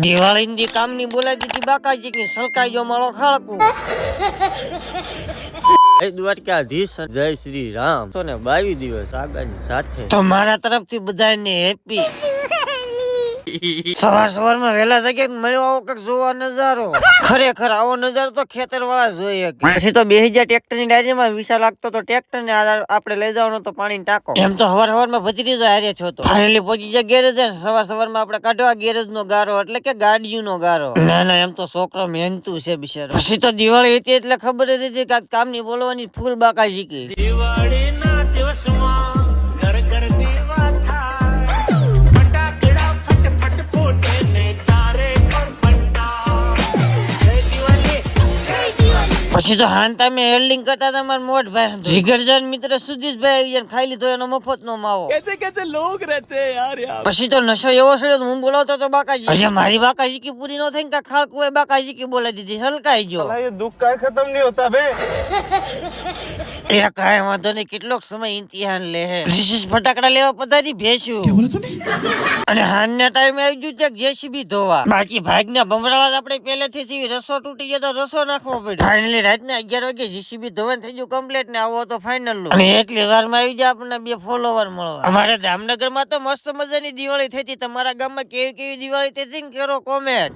દિવાળી ની કામ ની બોલાવી દીધી બાકાજી કે સલકાઈ જો મારો ખાળકું દ્વારકાધીશ જય શ્રી રામ. તો ને 22 દિવસ આગળની સાથે તો મારા તરફથી બધાને હેપી. સવાર માં વેલા જગ્યા મળ્યો આવો કઈક જોવા નજારો. ખરેખર આવો નજારો તો ખેતર વાળા જોઈએ. પછી તો 2000 ટ્રેક્ટર ની ડાયરીમાં વિશાલ લાગતો તો ટ્રેક્ટર ને આપણે લઈ જવાનો તો પાણી ટાંકો. એમ તો સવાર માં ભત્રીજો હારે છો તો ફાઇનલી પહોંચી જાય ગેરેજ. સવાર માં આપણે કાઢવા ગેરેજ નો ગારો એટલે કે ગાડીઓ નો ગારો. ના એમ તો છોકરો મહેનતું છે બિચારો. પછી તો દિવાળી હતી એટલે ખબર જ હતી કે કામ ની બોલવાની ફૂલ બાકા શીખી. દિવાળી ના દિવસમાં ઘર ઘર દીવા થાય. પછી તો હાંતા મેં હેલ્ડિંગ કરતા હતા મારા મોટ ભાઈ જીગરજાન મિત્ર સુજીશભાઈ આવી ખાઈ લીધો એનો મફત નો માવો. कैसे लोग रहते हैं यार. પછી તો નશો એવો છેડ્યો હું બોલાવતો તો બાકાજી. અચ્છા મારી બાકાજી કી પૂરી નો થઈ કે ખાળકુએ બાકાજી કી બોલાવી દીધી હલકાઈ ગયો. સાલા ये दुख કાય ખતમ નહીં હોતા બે. એ કાય વાંધો નહીં કેટલોક સમય ઇમ્તિહાન લે હે. રિશિશ ફટાકડા લેવા પધારી ભેસ્યું અને હાનના ટાઈમે આવી ગયું છે જેસીબી ધોવા. બાકી ભાગના બમરાળા આપણે પહેલેથી સીવી રસો તૂટી ગયો તો રસો નાખવો પડ્યો. ફાઇનલી રાતના 11 વાગે જેસીબી ધોવાનું થઈ ગયું કમ્પ્લીટ ને આવો તો ફાઇનલ. અને એટલી વારમાં આવી જાય આપણને 2 ફોલોવર મળવા. અમારે જામનગર માં તો મસ્ત મજાની દિવાળી થઈ હતી. તમારા ગામમાં કેવી કેવી દિવાળી થઈ હતી કરો કોમેન્ટ.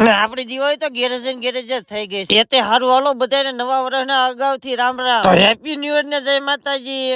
અને આપડી દિવાળી તો ગેરેજ જ થઈ ગઈ છે. તે હારું હાલો બધાને નવા વર્ષના અગાઉથી Ram Ram. Happy new year ને જય માતાજી.